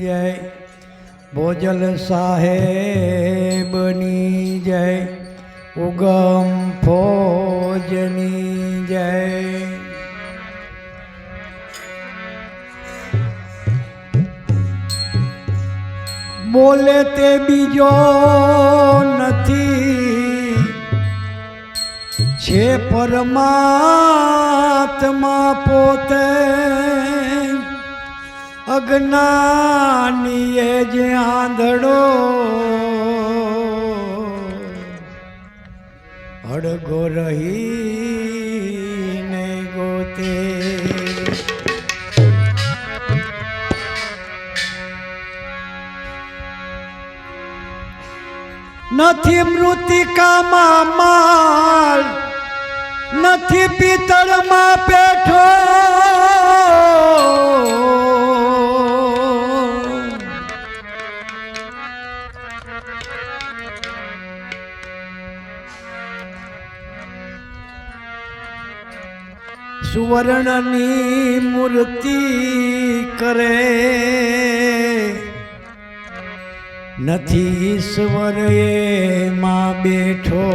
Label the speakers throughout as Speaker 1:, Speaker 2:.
Speaker 1: जय। भोजल साहेबनी जय। उगम फौजनी जय। बोले ते बीजो नथी छे परमात्मा पोते अज्ञानीए जे आंधड़ो अड़गो रही ने गोते। नथी मृतिका माल नथी पितर मा पेठो सुवर्णनी मूर्ति करे नथी ईश्वर ये मां बैठो।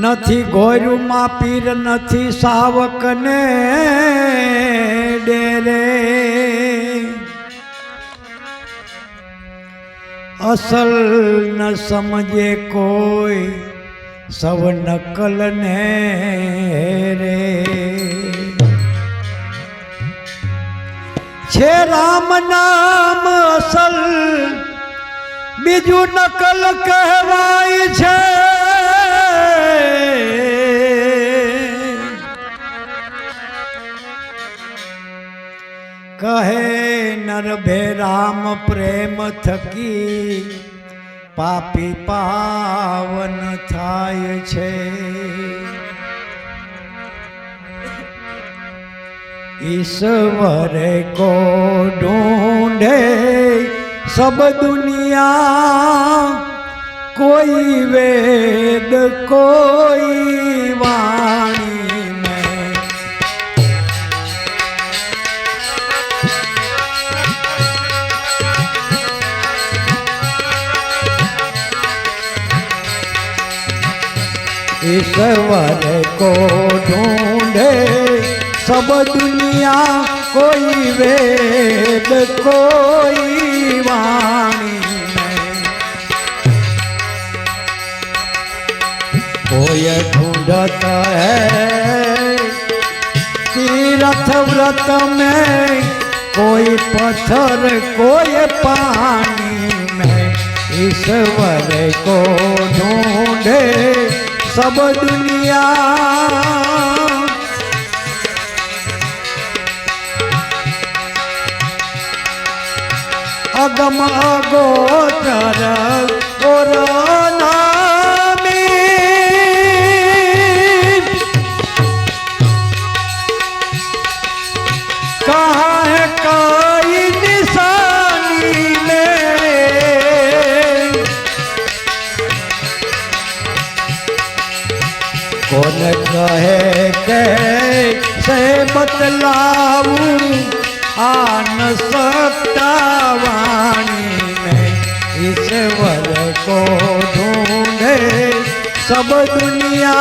Speaker 1: नथी गोरु मां पीर नथी सावक ने डेरे असल न समझे कोई सब नकल ने रे। छे राम नाम असल बीजू नकल कहवाय छे। कहे नर भे राम प्रेम थकी पापी पावन थाय छे। ईश्वर को ढूंढे सब दुनिया कोई वेद कोई वाणी में। ईश्वर को ढूंढे सब दुनिया कोई वेद कोई वाणी में। कोई ढूंढत है तीर्थ व्रत में कोई पत्थर कोई पानी में। ईश्वर को ढूंढे सब दुनिया अगम अगोचर और नामी। कहाँ है कोई निशानी में। कौन कहे कैसे बतलाऊं आन सकता वाणी में। ईश्वर को ढूंढे सब दुनिया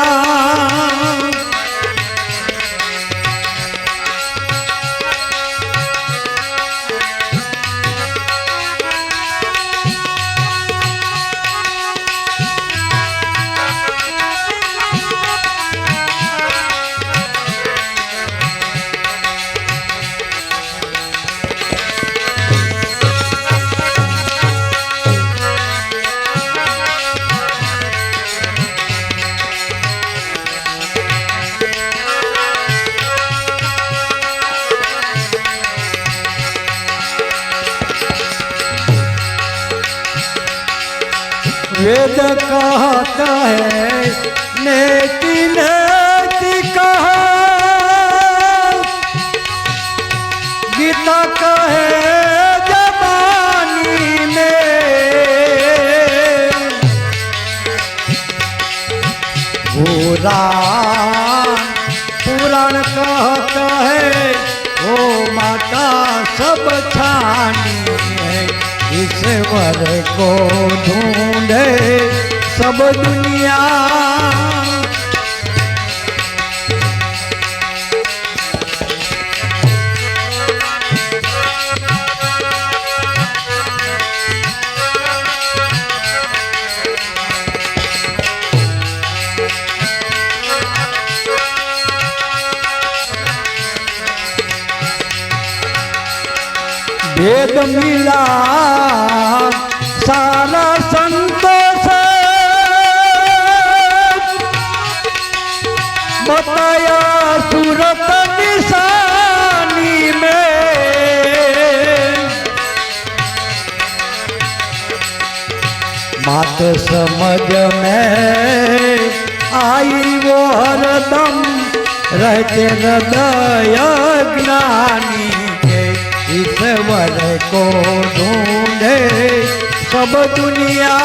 Speaker 1: वेद कहता है नेति नेति कहा। गीता कहे जबानी में। पुराण कहता है का सब छानी है, ईश्वर को ढूंढे सब दुनिया। भेद मिला सारा संतोष, बताया सूरत निशानी में। मात समझ में आई वो हरदम, रहते हृदय ज्ञानी के, ईश्वर को ढूंढे सब दुनिया।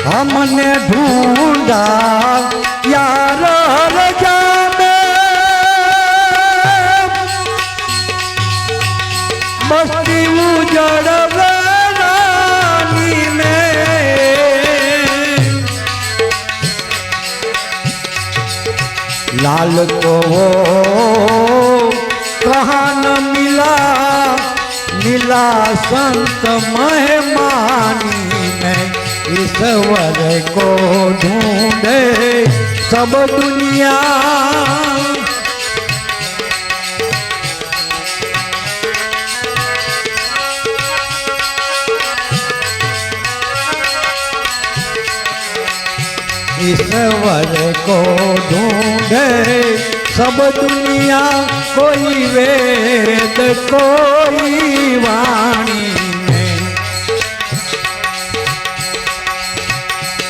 Speaker 1: हमने ढूंढा यार हर जाने, बस्ती उजड़ वीरानी में। लाल को वो कहाँ न मिला, मिला संत मेहमानी में। ईश्वर को ढूंढे सब दुनिया। ईश्वर को ढूंढे सब दुनिया। कोई वेद कोई वाणी,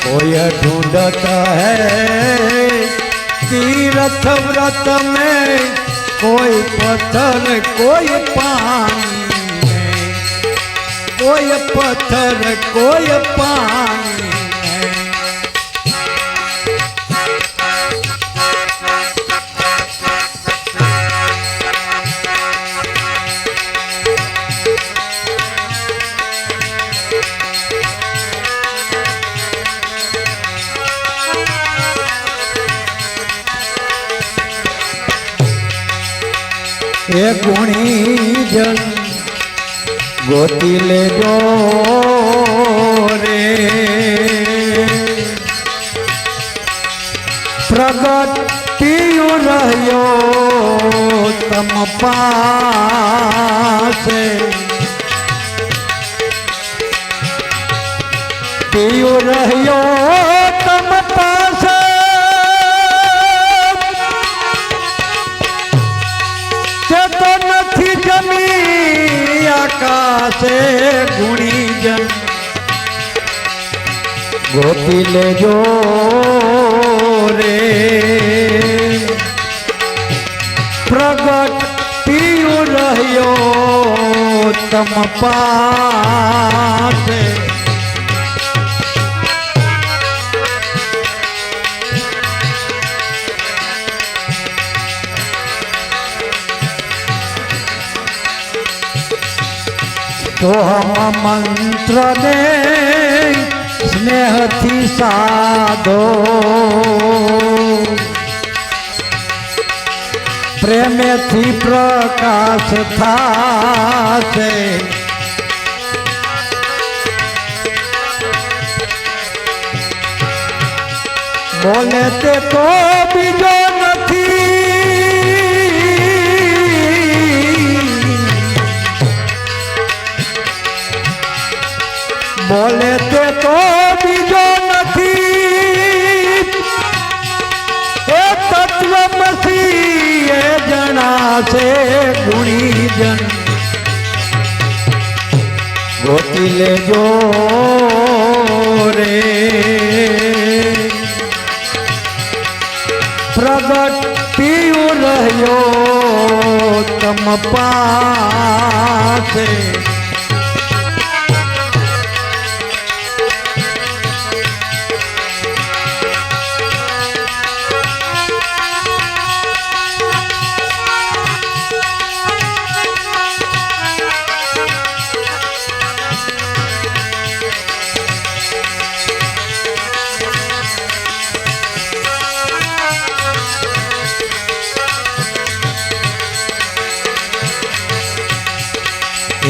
Speaker 1: कोई ढूंढता है तीर्थ व्रत में, कोई पत्थर कोई पानी में, कोई पत्थर कोई पानी में। ये गुणी जन गोती ले जो रे, प्रगतियु रह्यो तम पासे। पियु रह्यो तम पासे, तो नहीं जमी आकाशे। गुणी जन गोती ले जो रे, प्रगतियु रह्यो तम पासे। तो हम मंत्र ने स्नेह थी साधो, प्रेम थी प्रकाश था से। बोले ते तो बीजो नहीं, बोले ते तो बीजो नहीं। ए तत्वमसी ए जना से गुणी जन गोती ले जो रे, प्रगट पियु रह्यो तम पासे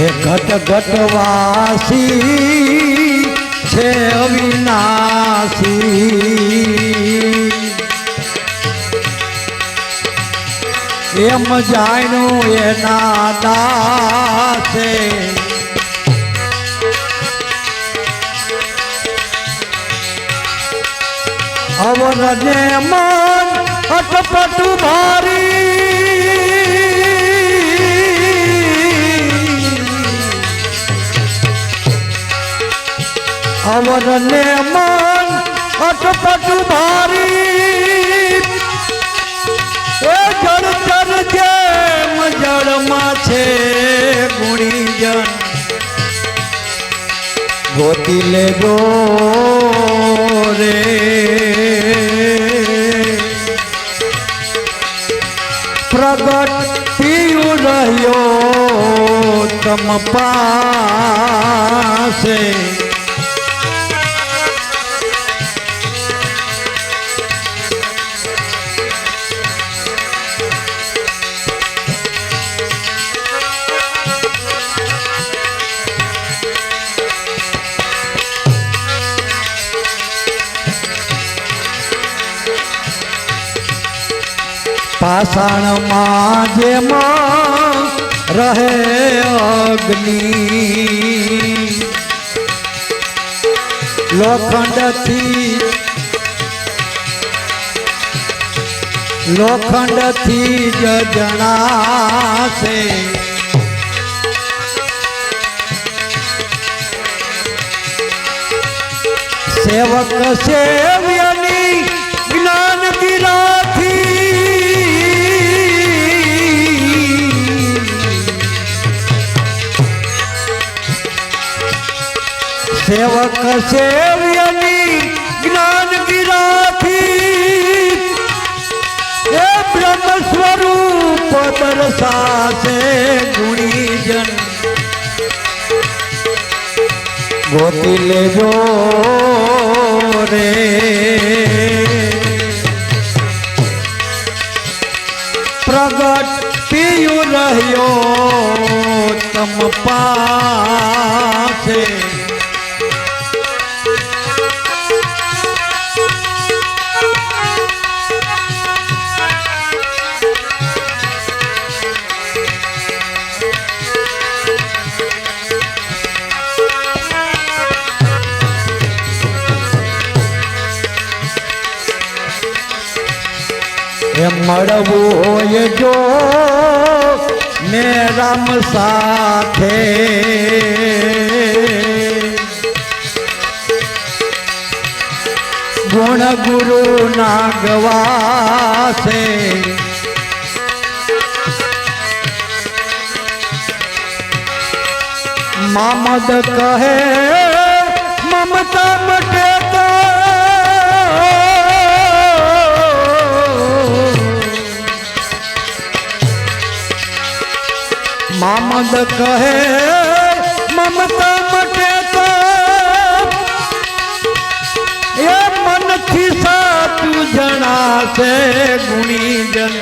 Speaker 1: घट घटवासी छे अविनाशी एम जाणू एना दासे अवरने मन अटपटु भारी अवरने मन अटपटु भारी ए जड़ जड़ जेम जड़ माछे गुणीजन गोती ले जो रे प्रगट पियु रह्यो तम पासे पाषाण माजे रहे अग्नि लोखंड थी जनासे सेवक सेव्यनी ज्ञान गिराथी सेवक सेव्यनी ज्ञान गिराथी हे ब्रह्म स्वरूप दर्शासे गुणीजन गोती ले जो रे प्रगट पियु रह्यो तम पासे मरबो होय जो मेराम साथे गुण गुरु ना गवासे मामद कहे ममता मटे मामद कहे ममता मटे तो ये मन थी सातु जना से गुणीजन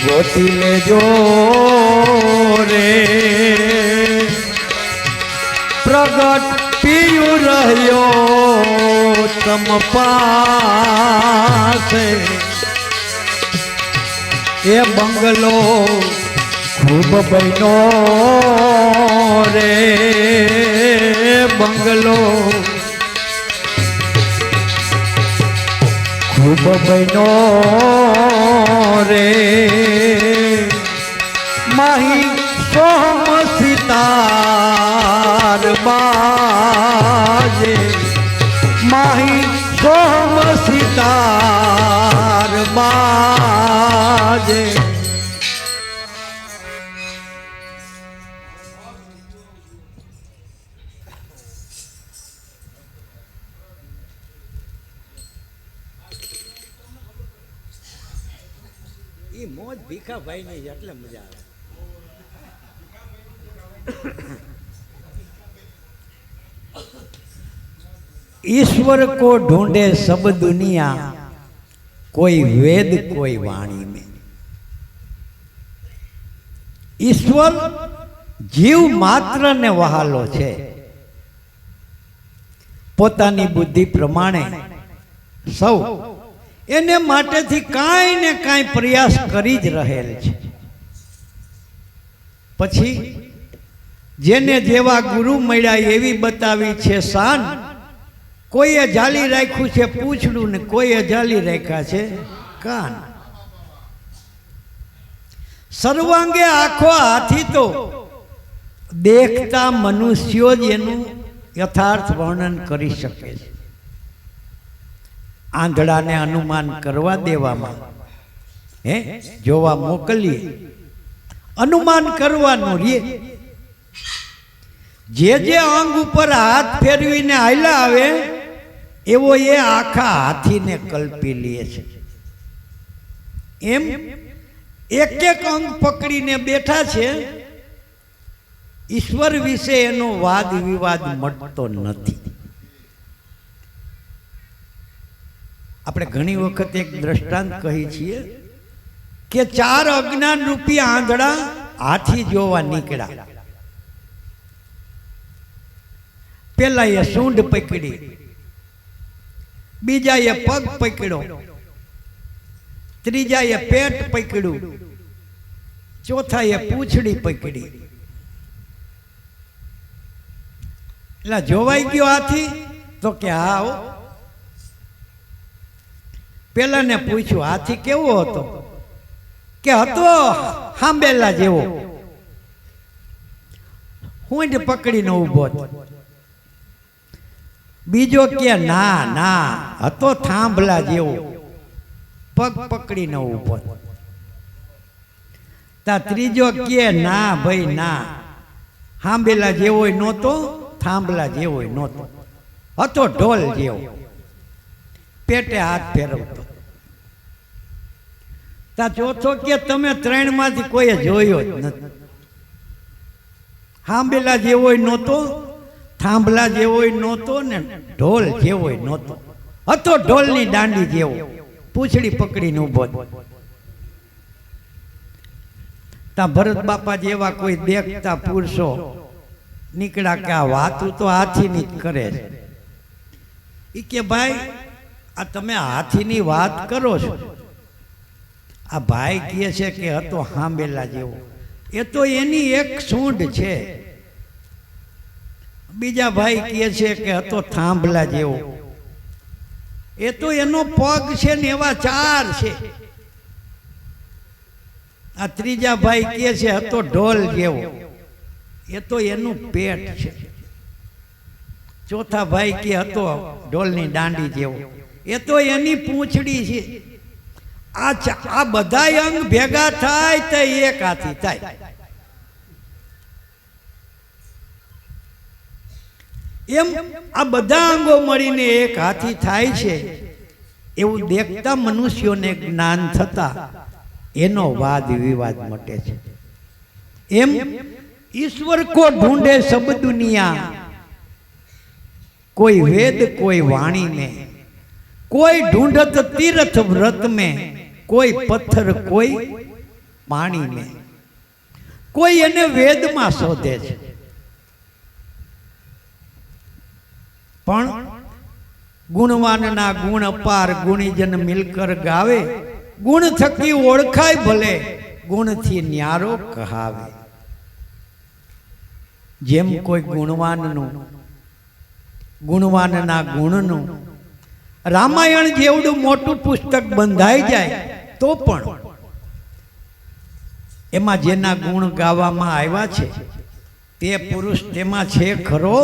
Speaker 1: गोती ले जो रे प्रगट पियु रह्यो तम पासे ये बंगलो खूब बनो रे बंगलो खूब बनो रे माही सोम सितार बाजे माही सोम सितार બાજે ઈ મોજ ભીખાભાઈ ની એટલે મજા આવે. ईश्वर को ढूंढे सब दुनिया कोई वेद कोई वाणी में. ईश्वर जीव मात्र ने वहालो छे. पोतानी बुद्धि प्रमाणे सौ एने माटे थी काई ने काई प्रयास करी ज रहेल छे. पछी जेने जेवा गुरु मळ्या एवी बतावी छे शान. कोईए जाली राख्यु छे पूछडું ने कोईए जाली राख्या छे कान. सर्वांगे आखो हाथी तो देखता मनुष्यो ज एनुं यथार्थ वर्णन करी शके छे. आंधळाने अनुमान करवा देवामां हे जोवा मोकलीए अनुमान करवानुं रे. जे जे अंग उपर हाथ फेरवीने हाल्या आवे एवो ये आखा हाथी ने कल्पी લે છે. एम एक एक अंग पकड़ीने बैठा छे. ईश्वर विषे एनो वाद विवाद मटतो नथी. આપણે ઘણી વખત એક દ્રષ્ટાંત કહી છીએ કે 4 અજ્ઞાન રૂપી આંધળા હાથી જોવા નીકળ્યા. પેલા એ સૂંઢ પકડી, બીજા એ પગ પકડ્યો, ત્રીજા એ પેટ પકડ્યું, ચોથા એ પૂંછડી પકડી. એટલે જોવાઈ ગયો હાથી તો કે હા. પેલા ને પૂછ્યું હાથી કેવો હતો? કે હતો હાંબેલા જેવો. હુંડ પકડીને ઊભો હતો. બીજો કે ના ના હતો થાંભલા જેવો, પગ પકડીને ઊભો. તા ત્રીજો કે ના ભાઈ ના, હાંબેલા જેવો નહોતો, થાંભલા જેવો નહોતો, હતો ઢોલ જેવો, પેટે હાથ ફેરવતો. તા ચોથો કે તમે 3 માંથી કોઈએ જોયો જ નથી. હાંબેલા જેવો નહોતો, થાંભલા જેવો નહોતો ને ઢોલ જેવો નહોતો, હતો ઢોલની દાંડી જેવો, પૂંછડી પકડીને ઊભો. તા ભરત બાપા જેવા કોઈ દેખતા પુરુષો નીકળ્યા કે આ વાતું તો હાથીની જ કરે છે. ઈ કે ભાઈ આ તમે હાથીની વાત કરો છો, આ ભાઈ કહે છે કે હતો હાંબેલા જેવો, એ તો એની એક સૂંઢ છે. બીજા ભાઈ કહે છે કે હતો થાંભલા જેવો, એ તો એનો પગ છે ને એવા 4 છે. આ ત્રીજા ભાઈ કહે છે હતો ઢોલ જેવો, એ તો એનું પેટ છે. ચોથા ભાઈ કે હતો ઢોલની દાંડી જેવો, એ તો એની પૂંછડી છે. આ બધા અંગ ભેગા થાય તો એક હાથી થાય. એમ આ બધા અંગો મળીને એક હાથી થાય છે. એવું દેખતા મનુષ્યોને જ્ઞાન થતા એનો વાદ વિવાદ મટે છે. એમ ईश्वर को ढूंढे सब दुनिया कोई वेद कोई वाणी में, कोई ढूंढत तीर्थ व्रत में, कोई पत्थर कोई पानी में, कोई एने वेद में शोधे छे. पण गुणवान ना गुण अपार गुणीजन मिलकर गावे, गुण थकी ओळखाय भले, गुण थी न्यारो कहावे. जेम कोई गुणवाननु गुणवानना गुणनु रामायण जेवडું મોટું પુસ્તક બંધાઈ જાય તો પણ એમાં જેના ગુણ ગાવામાં આવ્યા છે તે પુરુષ તેમાં છે ખરો?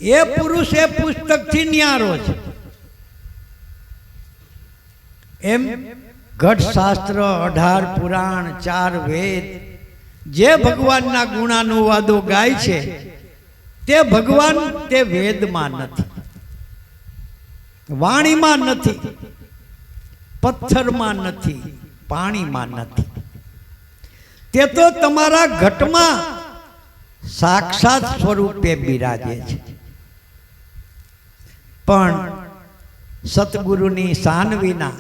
Speaker 1: એ પુરુષ એ પુસ્તકથી ન્યારો છે. એમ ઘટ શાસ્ત્ર, 18 પુરાણ, 4 વેદ જે ભગવાનના ગુણાનુવાદો ગાય છે તે ભગવાન તે વેદમાં નથી, વાણીમાં નથી, પથ્થરમાં નથી, પાણીમાં નથી. તે તો તમારા ઘટમાં સાક્ષાત સ્વરૂપે બિરાજે છે. પણ સતગુરુની શાન વિના,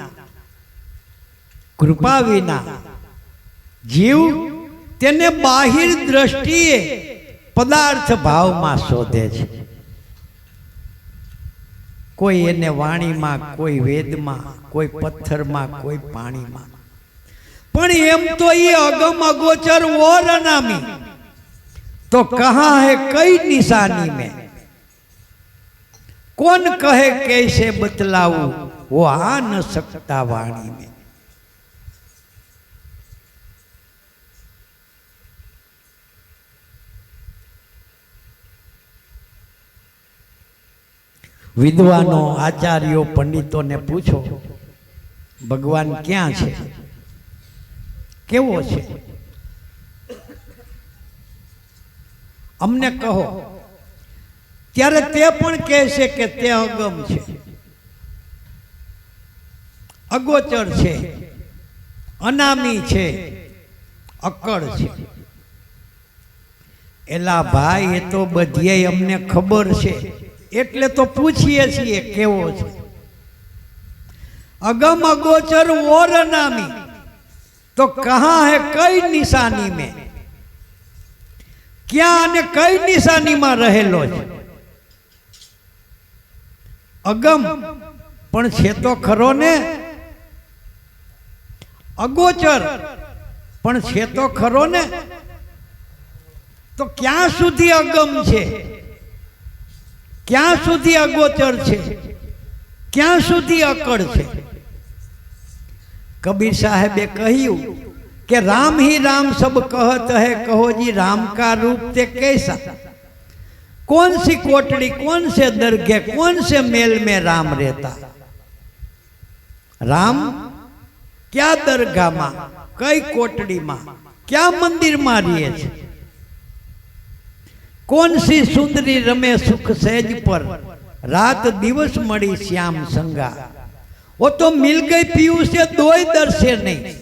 Speaker 1: કૃપા વિના જીવ તેને બાહિર દ્રષ્ટિએ પદાર્થ ભાવમાં શોધે છે. કોઈ એને વાણીમાં, કોઈ વેદમાં, કોઈ પથ્થરમાં, કોઈ પાણીમાં. પણ એમ તો એ અગમ અગોચર ઓર અનામી, તો કહા है कई निशानी में, कौन कहे कैसे बतलाऊं वो आ न सकता वाणी में. વિદ્વાનો, આચાર્યો, પંડિતોને પૂછો ભગવાન ક્યાં છે, કેવો છે, અમને કહો. ત્યારે તે પણ કહેશે કે તે અગમ છે, અગોચર છે, અનામી છે, અકળ છે. એલા ભાઈ, એ તો બધીએ અમને ખબર છે એટલે તો પૂછીએ છીએ કેવો છે. અગમ અગોચર ઓર અનામી, તો કહા હે કઈ નિશાની में, ક્યાં અને કઈ નિશાનીમાં રહેલો છે. અગમ પણ છે તો ખરો ને, અગોચર પણ છે તો ખરો ને. તો ક્યાં સુધી અગમ છે, ક્યાં સુધી અગોચર છે, ક્યાં સુધી અકળ છે. कबीर साहेब કહ્યું कि राम ही राम सब कहत है, कहो जी राम का रूप ते कैसा, कौन सी कोटड़ी, कौन से दरगाह, कौन से मेल में राम रहता. राम क्या दरगाह में, कई कोटड़ी में, क्या मंदिर में रहे छे. कौन सी सुंदरी रमे सुख सहज पर, रात दिवस मड़ी श्याम संगा. वो तो मिल गई पीयू से दोय दर्शे नहीं,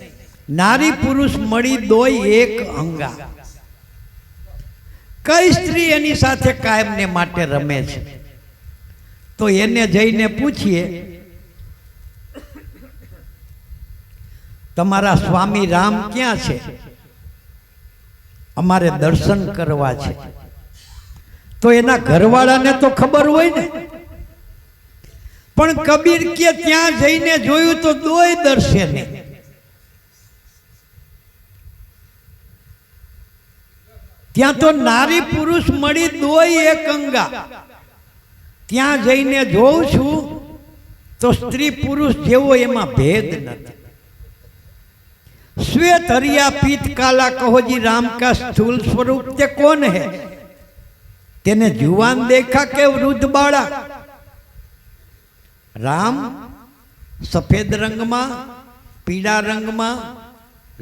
Speaker 1: नारी पुरुष मड़ी दोय एक अंगा. कई स्त्री एनी साथे कायम ने माटे रमे छे. तो एने जईने पूछिए, तमारा स्वामी राम क्या छे, अमारे दर्शन करवा छे. तो एना घरवाळा ने तो खबर होय ने. पण कबीर के त्यां जईने जोयुं तो दोय दर्शे नहीं. त्यां तो नारी पुरुष मળી दोय एक अंगा. त्यां जईने જોઉં છું तो स्त्री पुरुष जेवो एमां भेद નથી. श्वेत हरिया पीत काला, कहो जी राम का स्थूल स्वरूप ते कौन है, तेने जुवान देखा के वृद्ध बाड़ा. राम सफेद रंग में, पीला रंग में,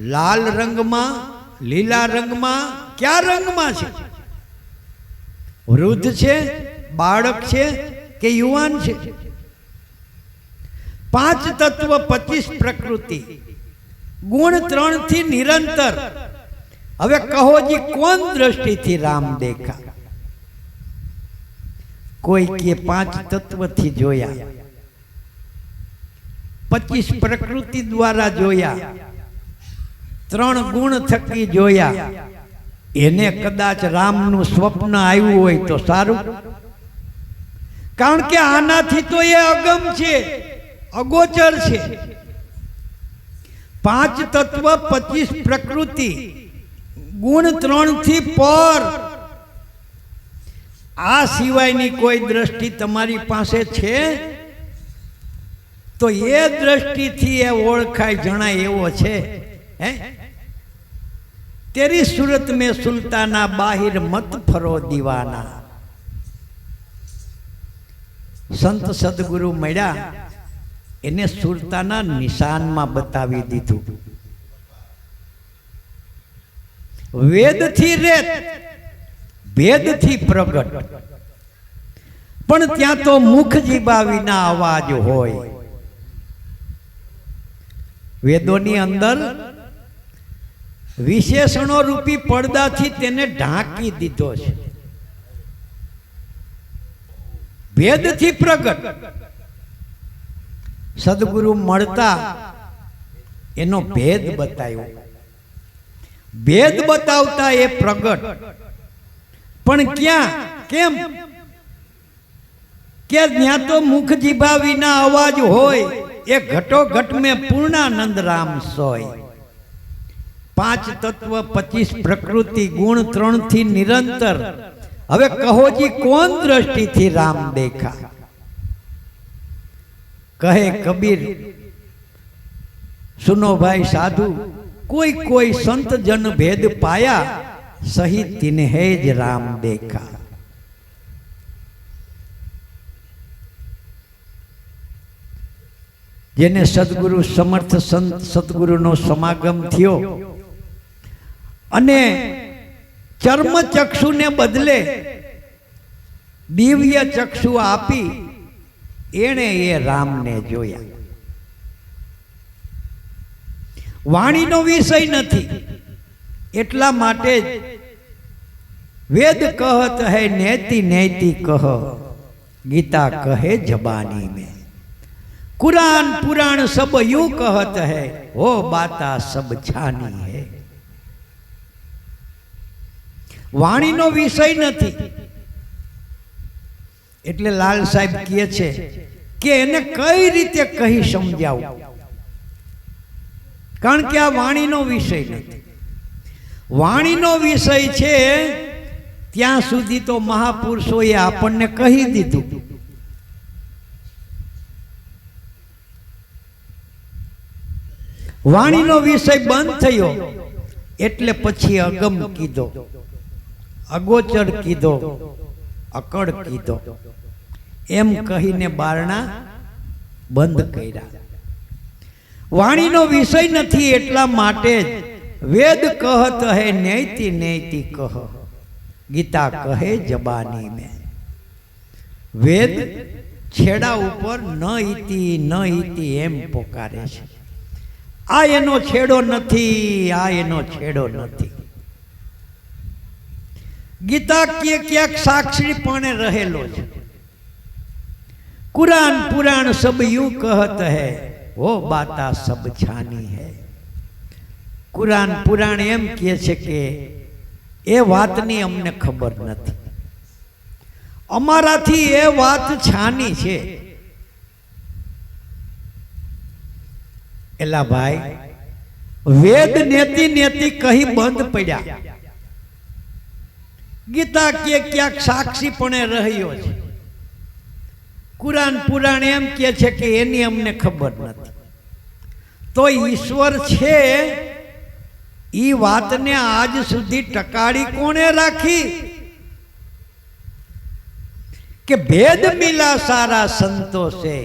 Speaker 1: लाल रंग में, लीला रंग में, क्या रंग में छे. वृद्ध छे, बाळक छे के युवान छे. 5 तत्व 25 प्रकृति, गुण 3 थी निरंतर. हवे कहो जी कौन दृष्टि थी राम देखा. कोई के 5 तत्व थी जोया, 25 प्रकृति द्वारा जोया, 3 गुण थकी जोया. एने कदाच रामनु स्वप्न आव्युं होय तो सारूं, कारण के आनाथी तो ये अगम छे, अगोचर छे. 5 तत्व 25 प्रकृति, गुण 3 थी पर. आ सिवायनी कोई दृष्टि तमारी पासे छे तो ये दृष्टि थी ये ओळखाय जणाय एवो छे. तेरी सूरत में सुल्ताना, बाहिर मत फरो दीवाना. संत सदगुरु मळ्या એને સુરતાના નિશાનમાં બતાવી દીધું. વેદથી રેત, ભેદથી પ્રગટ, પણ ત્યાં તો મુખ જીબાવીના અવાજ હોય. વેદોની અંદર વિશેષણો રૂપી પડદાથી તેને ઢાંકી દીધો છે. ભેદથી પ્રગટ. સદગુરુ મળતા એનો ભેદ બતાવ્યો. ભેદ બતાવતા એ પ્રગટ, પણ ક્યાં, કેમ કે ત્યાં તો મુખ જીભા વિના અવાજ હોય. એ ઘટોઘટ મેં પૂર્ણાનંદ રામ સોય. 5 તત્વ 25 પ્રકૃતિ ગુણ 3 થી નિરંતર. હવે કહો જી કોણ દ્રષ્ટિથી રામ દેખા? કહે કબીર, સુનો ભાઈ સાધુ, કોઈ કોઈ સંત જન ભેદ પાયા, સહી તિન્હે જ રામ દેખા. જેને સદગુરુ સમર્થ સંત સદગુરુનો સમાગમ થયો અને ચર્મ ચક્ષુને બદલે દિવ્ય ચક્ષુ આપી, એણે એ રામને જોયા. વાણીનો વિષય નથી, એટલા માટે જ વેદ કહત હૈ નેતિ નેતિ કહ, ગીતા કહે જબાની में. कुरान पुराण सब यूं कहत है, वो बाता सब छानी है. વાણીનો વિષય નથી. એટલે લાલ સાહેબ કહે છે કે એને કઈ રીતે કહી સમજાવું, કારણ કે આ વાણીનો વિષય નથી. વાણીનો વિષય છે ત્યાં સુધી તો મહાપુરુષોએ આપણને કહી દીધું. વાણીનો વિષય બંધ થયો એટલે પછી અગમ કીધો, અગોચર કીધો, અકળ કીધો, એમ કહીને બારણા બંધ કર્યા. વાણીનો વિષય નથી એટલા માટે જ વેદ કહત હૈ નૈતિ નૈતિ કહ, ગીતા કહે જબાની में. વેદ છેડા ઉપર ન ઇતિ એમ પોકારે છે. આ એનો છેડો નથી, આ એનો છેડો નથી. ગીતા ક્યાંક સાક્ષીપણે રહેલો છે. कुरान पुराण सब यूं कहत है, वो बाता सब छानी है. कुरान पुराण एम કહે છે કે એ વાતની અમને ખબર નથી, અમારાથી એ વાત છાની છે. એલા ભાઈ, વેદ નેતિ નેતિ કહી બંધ પડ્યા. ગીતા ક્યાંક સાક્ષીપણે રહ્યો છે. કુરાન પુરાણ એમ કહે છે કે એની અમને ખબર નથી. તો ઈશ્વર છે ઈ વાતને આજ સુધી ટકાળી કોણે રાખી? કે ભેદ મિલા સારા સંતો से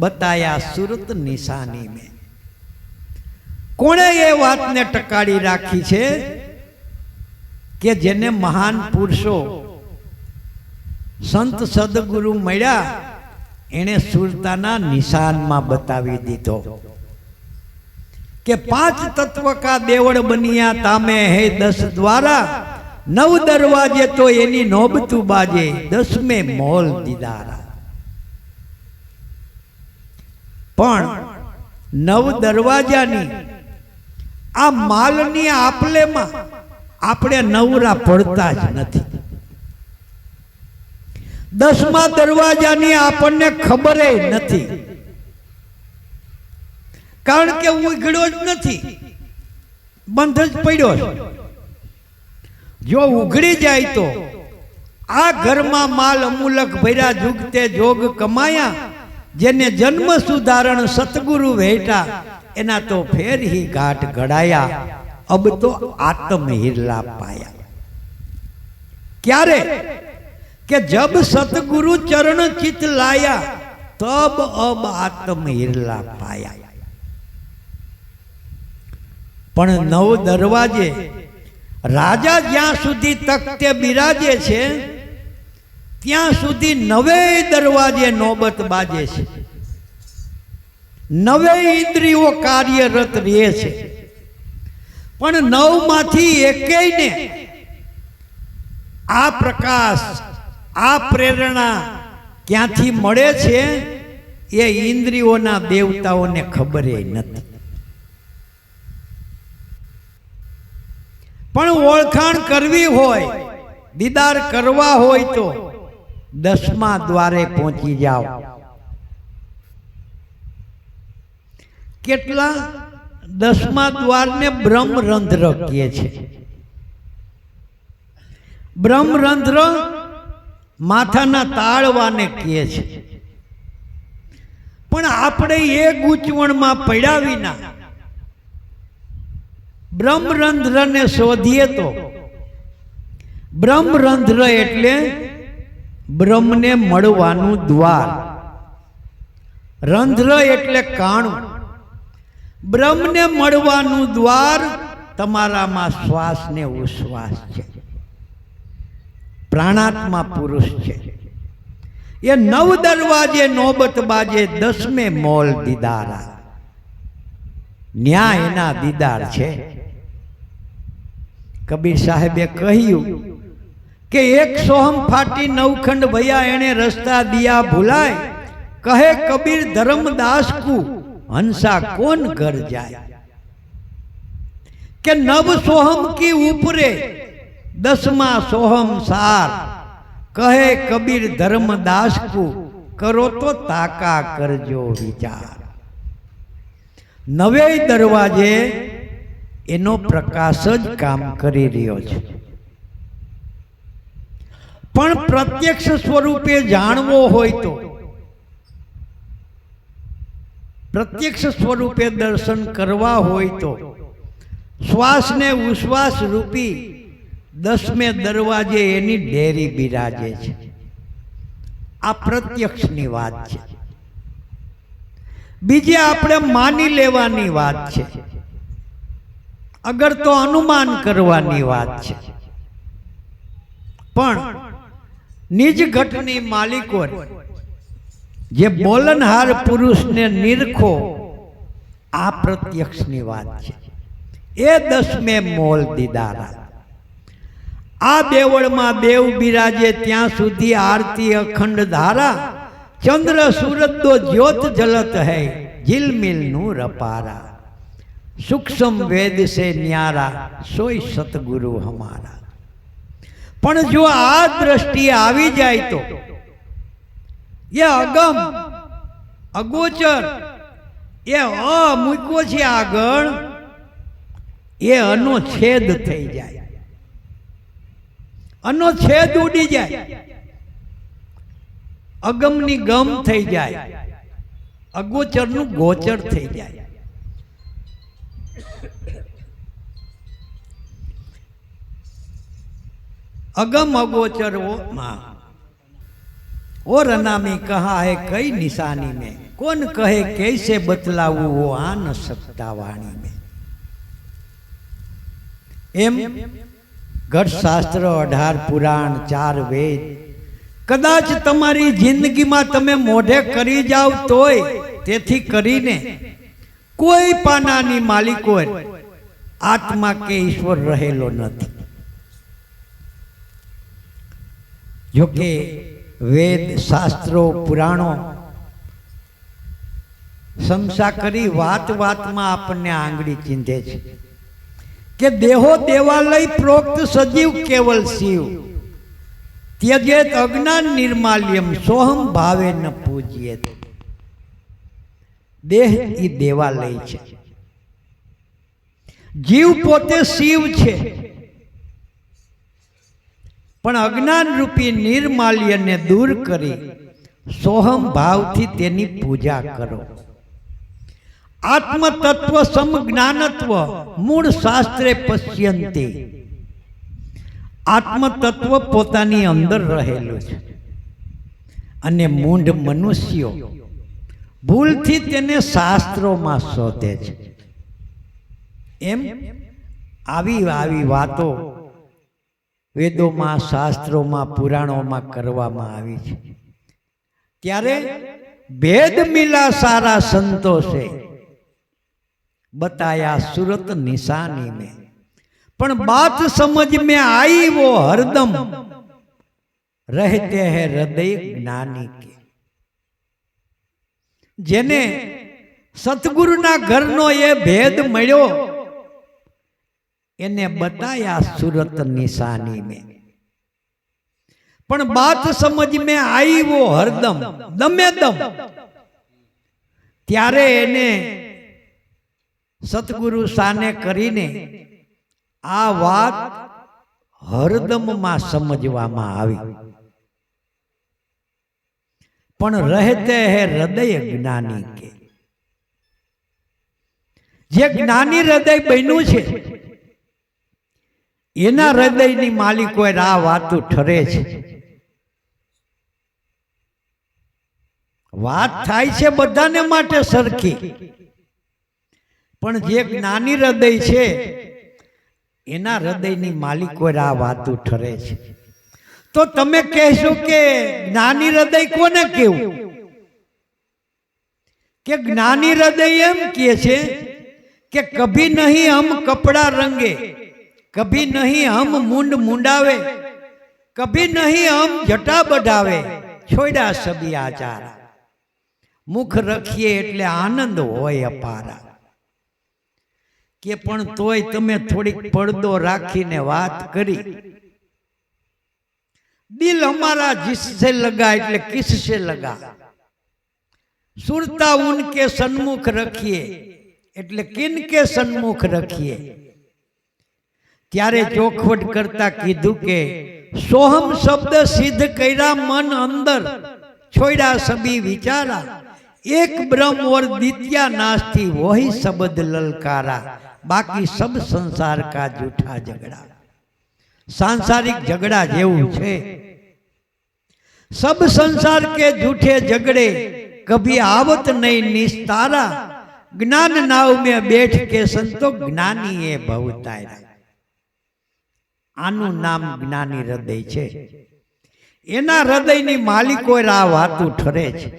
Speaker 1: बताया सूरत निशानी में. કોણે એ વાતને ટકાળી રાખી છે? કે જેને મહાન પુરુષો સંત સદગુરુ મળ્યા, એણે સુરતાના નિશાનમાં બતાવી દીધો કે 5 તત્વ કા દેવળ બનિયા તામે હે 10 દ્વારા, 9 દરવાજે તો એની નોબતું બાજે, 10મેं મોલ દીદારા. પણ 9 દરવાજાની આ માલની આપલેમાં આપણે નવરા પડતા જ નથી. 10મા દરવાજાની આપણને ખબર નથી, કારણ કે ઉઘડ્યો જ નથી, બંધ જ પડ્યો છે. જો ઉઘડી જાય તો આ ઘરમાં માલ અમૂલક ભર્યા, જુગતે જોગ કમાયા, જેને જન્મ સુધારણ સતગુરુ ભેટા, એના તો ફેર ही घाट घड़ाया, अब तो आत्म हिरला पाया. क्यारे? કે જબ સતગુરુ ચરણ ચિત લાયા, તબ અબ આત્મ હિરલા પાયા. પણ નવ દરવાજે રાજા જ્યાં સુધી તખ્તે બિરાજે છે ત્યાં સુધી નવે દરવાજે નોબત બાજે છે, નવે ઇન્દ્રિયો કાર્યરત રહે છે. પણ નવમાંથી એકેયને આ પ્રકાશ, આ પ્રેરણા ક્યાંથી મળે છે એ ઇન્દ્રિયોના દેવતાઓને ખબર નથી. પણ ઓળખાણ કરવી હોય, દીદાર કરવા હોય તો 10મા દ્વારે પહોંચી જાઓ. કેટલા? 10મા દ્વારને બ્રહ્મરંધ્ર કહે છે. બ્રહ્મરંધ્ર માથાના તાળવાને કહે છે. પણ આપણે એ ગૂંચવણમાં પડ્યા વિના બ્રહ્મરંધ્રને શોધીએ તો બ્રહ્મરંધ્ર એટલે બ્રહ્મને મળવાનું દ્વાર, રંધ્ર એટલે કાણું. બ્રહ્મને મળવાનું દ્વાર તમારામાં શ્વાસ ને ઉશ્વાસ છે, પ્રાણાત્મા પુરુષ છે. એ 9 દરવાજે નોબત બાજે 10મે મોલ દીદારા, ન્યાય એના દીદાર છે. કબીર સાહેબે કહ્યું કે 1 સોહમ ફાટી 9 ખંડ ભયા એને રસ્તા દિયા ભૂલાય. કહે કબીર ધર્મદાસ કુ હંસા કોન ઘર જાય. કે 9 સોહમ કી ઉપરે 10મા સોહમ સાર. કહે કબીર ધર્મદાસ કુ કરો તો તાકા કરજો વિચાર. 9 દરવાજે એનો પ્રકાશ જ કામ કરી રહ્યો છે. પણ પ્રત્યક્ષ સ્વરૂપે જાણવો હોય તો, પ્રત્યક્ષ સ્વરૂપે દર્શન કરવા હોય તો શ્વાસ ને ઉશ્વાસ રૂપી 10મે દરવાજે એની ડેરી બિરાજે છે. આ પ્રત્યક્ષની વાત છે. બીજે આપણે માની લેવાની વાત છે, અગર તો અનુમાન કરવાની વાત છે. પણ નિજ ઘટની માલિકો જે બોલનહાર પુરુષને નિરખો, આ પ્રત્યક્ષની વાત છે. એ 10મે મોલ દીદારા. આ દેવળમાં દેવ બિરાજે ત્યાં સુધી આરતી અખંડ ધારા. ચંદ્ર સૂરજ દો જ્યોત જલત હૈ झिलमिल નું રપારા. सूक्ष्म वेद से न्यारा सोई सतगुरु हमारा. पण जो आ दृष्टि आवी जाए तो ये अगम अगोचर ये अमूको छे आगळ ये अनो छेद थई जाए, अनो छेद उड़ी जाए, अगमनी गम थई जाए, अगोचरनु गोचर थई जाए. अगम अगोचर वो माँ और अनामी कहा है कई निशानी में. कौन कहे कैसे बतलाऊ वो आ न सकता वाणी में. एम घट शास्त्र 18 पुराण 4 वेद कदाच तमारी जिंदगी में तमे मोढे करी जाओ तोय तेथी करीने कोई पानानी मालिको आत्मा के ईश्वर रहेलो नथी. जो कि वेद शास्त्रों पुराणों समसा करी वात वात में आपने आंगળી ચીંધે છે કે દેહો દેવાલય પ્રોક્ત સજીવ કેવલ શિવ त्यजेत अज्ञान निर्माल्यम सोहम भावे न पूजियेत. देह ई देवालय छे, जीव पोते शिव छे, पण अज्ञान रूपी निर्माल्य ने दूर करी सोहम भाव थी तेनी पूजा करो. आत्म तत्व समज्ञानत्व मूળ शास्त्रे पश्यन्ति. आत्म तत्व पोतानी अंदर रहेलो छे अने मूंढ मनुष्यो ભૂલથી તેને શાસ્ત્રોમાં શોધે છે. એમ આવી આવી વાતો વેદોમાં, શાસ્ત્રોમાં, પુરાણોમાં કરવામાં આવી છે. ત્યારે भेद मिला सारा संतों से बताया सूरत निशानी में, पण बात समझ में आई वो हरदम रहते हैं हृदय ज्ञानी के. जेने सतगुरुना घरनो ये भेद मळ्यो एने बताया सूरत निशानी में, पण बात समझ में आई वो हरदम दमे दम. त्यारे एने सतगुरु साने करीने आ वात हरदम में समझवामां आवी. पण रहते हैं हृदय ज्ञानी के. जे ज्ञानी हृदय बन्યું છે એના હૃદયની માલિકો આ વાતો ઠરે છે. વાત થાય છે બધાને માટે સરખી, પણ જે જ્ઞાની હૃદય છે એના હૃદયની માલિકો આ વાતો ઠરે છે. तो तमे कहो के ज्ञानी हृदय कोने केवुं? के ज्ञानी हृदय एम कहे छे के कभी नहीं हम कपड़ा रंगे, कभी नहीं हम मुंड मुंडावे, कभी नहीं हम जटा बढ़ावे, छोड़ा सभी आचार, मुख रखिए एटले आनंद होय अपारा. के पण तोय तमे थोड़ी पर्दो राखीने वात करी. दिल हमारा जिससे लगा એટલે किससे लगा, सुरता उनके सन्मुख रखिए એટલે किनके सन्मुख रखिए. त्यारे चोखवट करता कीधु के सोहम शब्द सिद्ध कर्या मन अंदर, छोड़ा सभी विचारा, एक ब्रह्म और द्वितीय नास्ति वही शब्द ललकारा, बाकी सब संसार का झूठा झगड़ा. सांसारिक झगड़ा जेवुं छे. सब संसार के झूठे झगड़े कभी आवत नहीं निस्तारा, ज्ञान नाव में बैठ के संतो ज्ञानी ए भवतारा. आनु नाम ज्ञानी हृदय छे. एना हृदयनी मालिको आ वातुं ठरे छे.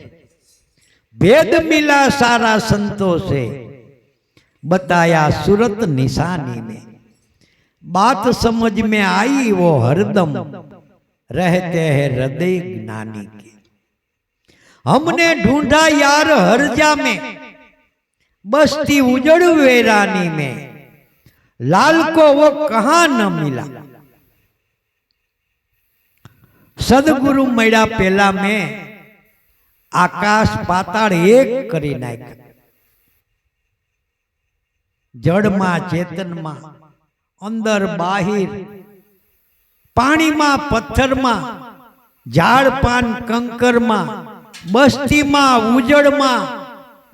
Speaker 1: भेद मिला सारा संतों से बताया सूरत निशानी में, बात समझ में आई वो हरदम रहते हैं हृदय ज्ञानी के. हमने ढूंढा यार हरजा में, बस्ती उजड़ वेरानी में, लाल को वो कहां न मिला. सदगुरु मळ्या पेला में आकाश पाताल एक करी नाख्या. जड़ में चेतन में, अंदर बाहिर, पानी में पत्थर में, झाड़ पान कंकर में, बस्ती में उजड़ में,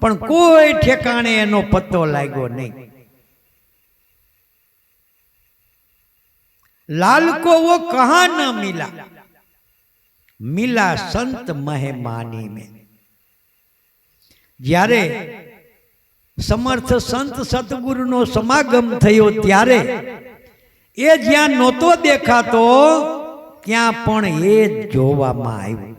Speaker 1: पण कोई ठेकाणे एनो पत्तो लाग्यो नहीं. लाल को वो कहां न मिला, मिला संत महिमानी में. ज्यारे समर्थ संत सतगुरु नो समागम थयो त्यारे ए ज्यां नहोतो देखातो त्यां पण ए जोवामां आव्युं.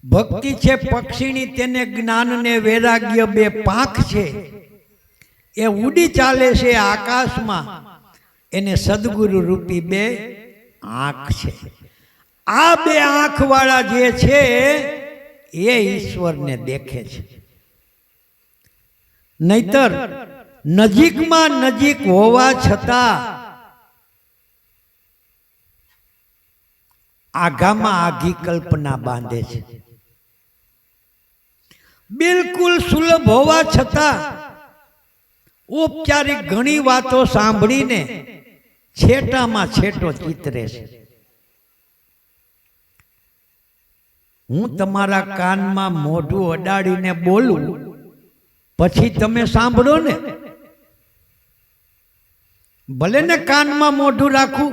Speaker 1: भक्ति छे पक्षीनी तेने ज्ञान ने वैराग्य बे पाख छे. ए उड़ी चाले छे आकाश में, एने सदगुरु रूपी बे आँख छे. आ बे आँख वाला जे छे ए ईश्वर ने देखे छे. नहीतर नजीक में नजीक होवा छता आघामां आघी कल्पना बांधे छे. बिल्कुल सुलभ होवा छता औपचारिक घणी वातो सांभळीने छेटामां छेटो चितरे छे. हूँ तमारा कान में मोढुं अडाड़ीने बोलूं पछी तमे सांभळो ने ભલે ને કાનમાં મોઢું રાખું,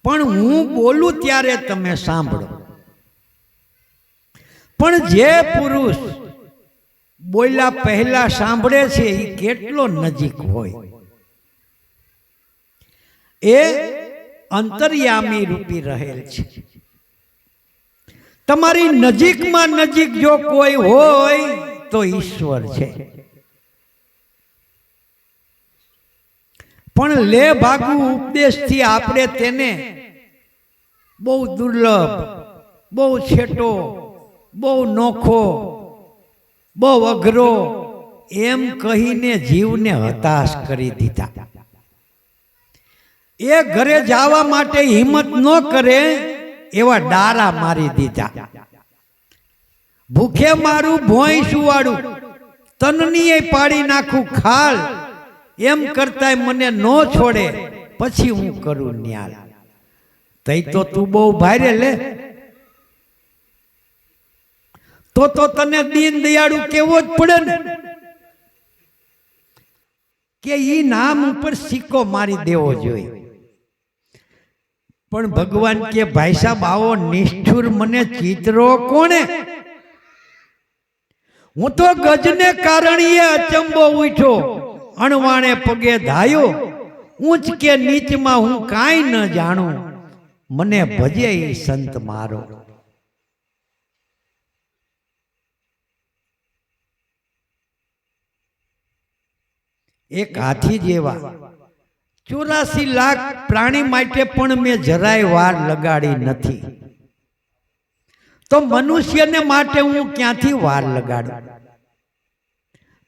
Speaker 1: પણ હું બોલું ત્યારે તમે સાંભળો. પણ જે પુરુષ બોલ્યા પહેલા સાંભળે છે એ કેટલો નજીક હોય. એ અંતર્યામી રૂપી રહેલ છે. તમારી નજીકમાં નજીક જો કોઈ હોય તો ઈશ્વર છે. પણ લે ભાગુ ઉપદેશથી આપણે તેને બહુ દુર્લભ, બહુ છેટો, બહુ નોખો, બહુ અઘરો એમ કહીને જીવને હતાશ કરી દીધા. એ ઘરે જવા માટે હિંમત ન કરે એવા ડારા મારી દીધા. ભૂખે મારું ભોંય સુવાડું, તનની પાડી નાખું ખાલ, એમ કરતા મને ન છોડે પછી હું કરું ન્યાલ. તઈ તો તું બહુ ભારે લે, તો તને દીન દયાળુ કેવો જ પડે ને, કે ઈ નામ ઉપર સિક્કો મારી દેવો જોઈએ. પણ ભગવાન કે ભાઈ સાહેબ આવો નિષ્ઠુર મને ચિત્રો કોણે? હું તો ગજને કારણીએ અચંબો ઉઠ્યો, અણવાણે પગે ધાયો, ઊંચ કે નીચમાં હું કાંઈ ન જાણું, મને ભજે ઈ સંત મારો. એક હાથી જેવા 84 લાખ પ્રાણી માટે પણ મેં જરાય વાર લગાડી નથી, તો મનુષ્યને માટે હું ક્યાંથી વાર લગાડું?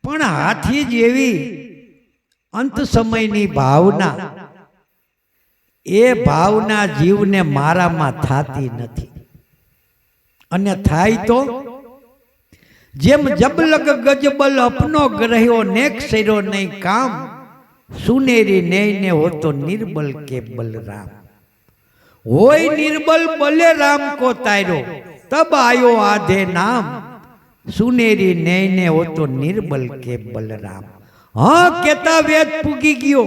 Speaker 1: પણ હાથી જેવી અંત સમયની ભાવના, એ ભાવના જીવને મારામાં થાતી નથી. અને થાય તો જેમ જબલગ ગજબલ અપનો ગ્રહ્યો નેક સર્યો નહીં કામ, સુનેરી નૈને હોતો નિર્બલ કે બલરામ. હોય નિર્બલ બલે રામ કો તાર્યો, તબ આયો આધે નામ, સુનેરી નૈને હોતો નિર્બલ કે બલરામ. હા કેતા વેદ પૂગી ગયો,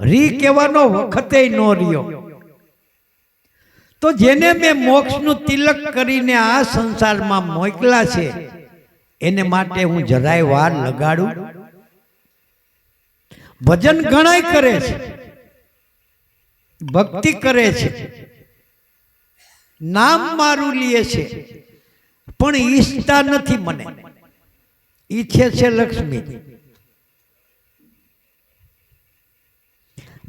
Speaker 1: રી કહેવાનો વખતે નો રહ્યો. તો જેને મેં મોક્ષનું તિલક કરીને આ સંસારમાં મોકલા છે, એને માટે હું જરાય વાર લગાડું? ભજન ઘણાય કરે છે, ભક્તિ કરે છે, નામ મારું લે છે, પણ ઈચ્છતા નથી મને, ઈચ્છે છે લક્ષ્મી.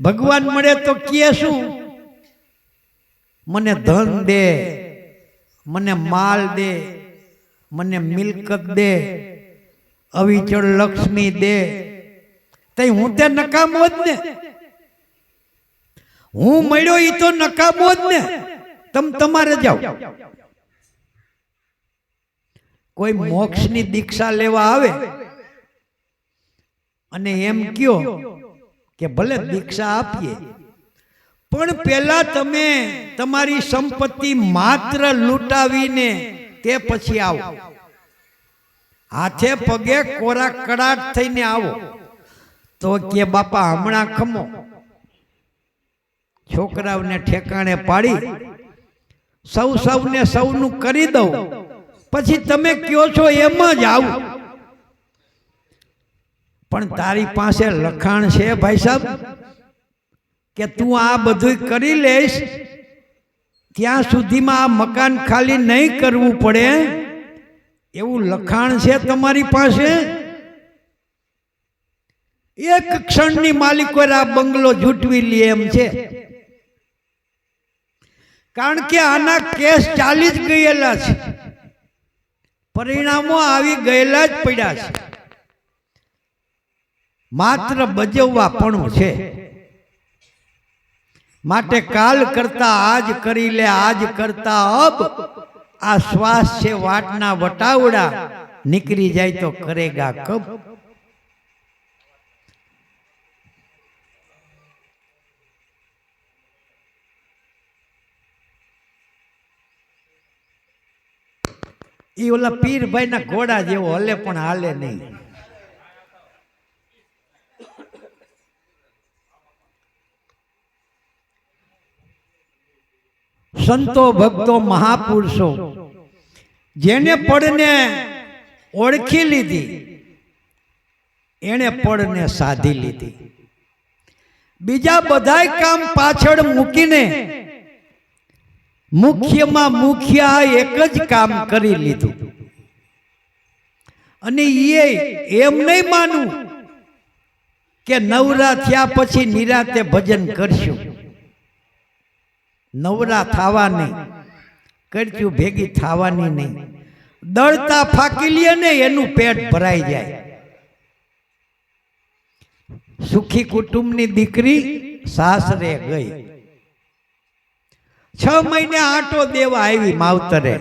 Speaker 1: ભગવાન મળે તો કે શું? મને ધન દે, મને માલ દે, મને મિલકત દે, અવિચળ લક્ષ્મી દે. તઈ હું તે નકામો જ ને, હું મળ્યો ઈ તો નકામો જ ને. તમારે જાઓ. કોઈ મોક્ષની દીક્ષા લેવા આવે અને એમ કયો કે ભલે દીક્ષા આપીએ, પણ પેલા તમે તમારી સંપત્તિ માત્ર લૂંટાવીને તે પછી આવો, હાથે પગે કોરા કડાટ થઈને આવો. તો કે બાપા હમણાં ખમો, છોકરાઓને ઠેકાણે પાડી સૌને સૌનું કરી દઉં, પછી તમે કયો છો એમ જ આવું. પણ તારી પાસે લખાણ છે ભાઈ સાહેબ કે તું આ બધું કરી લઈશ ત્યાં સુધીમાં આ મકાન ખાલી નહીં કરવું પડે, એવું લખાણ છે તમારી પાસે? એક ક્ષણની માલિકો આ બંગલો જૂટવી લે એમ છે. કારણ કે આના કેસ ચાલી જ ગયેલા છે, પરિણામો આવી ગયેલા જ પડ્યા છે, માત્ર બજવવા પણ છે. માટે કાલ કરતા આજ કરી લે, આજ કરતા અબ. આ શ્વાસ છે વાટના વટાવડા, નીકળી જાય તો કરેગા કબ. ઈ ઓલા પીરભાઈ ના ઘોડા જેવો હલે પણ હાલે નહીં. સંતો ભક્તો મહાપુરુષો જેને પડને ઓળખી લીધી એને પડને સાધી લીધી. બીજા બધાય કામ પાછળ મૂકીને મુખ્યમાં મુખ્ય એક જ કામ કરી લીધું. અને એમ નહીં માનવું કે નવરા થયા પછી નિરાતે ભજન કરશું. નવરા થવાની કરશું ભેગી થવાની નહીં. દળતા ફાકી લે ને એનું પેટ ભરાઈ જાય. સુખી કુટુંબની દીકરી સાસરે ગઈ, 6 મહિને આટો દેવા આવી માવતરે,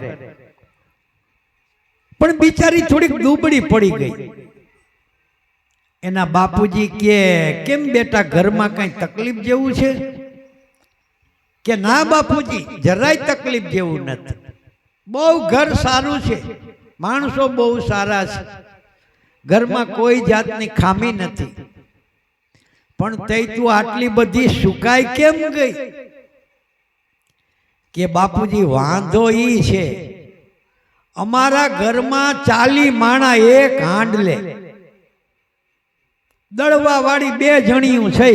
Speaker 1: પણ બિચારી થોડીક દુબળી પડી ગઈ. એના બાપુજી કે કેમ બેટા ઘરમાં કઈ તકલીફ જેવું છે? કે ના બાપુજી જરાય તકલીફ જેવું નથી, બહુ ઘર સારું છે, માણસો બહુ સારા છે, ઘરમાં કોઈ જાતની ખામી નથી. પણ તઈ તું આટલી બધી સુકાઈ કેમ ગઈ? કે બાપુજી વાંધો ઈ છે, અમારા ઘરમાં 40 માણા એક હાંડલે, દળવા વાળી 2 જણીયું છે,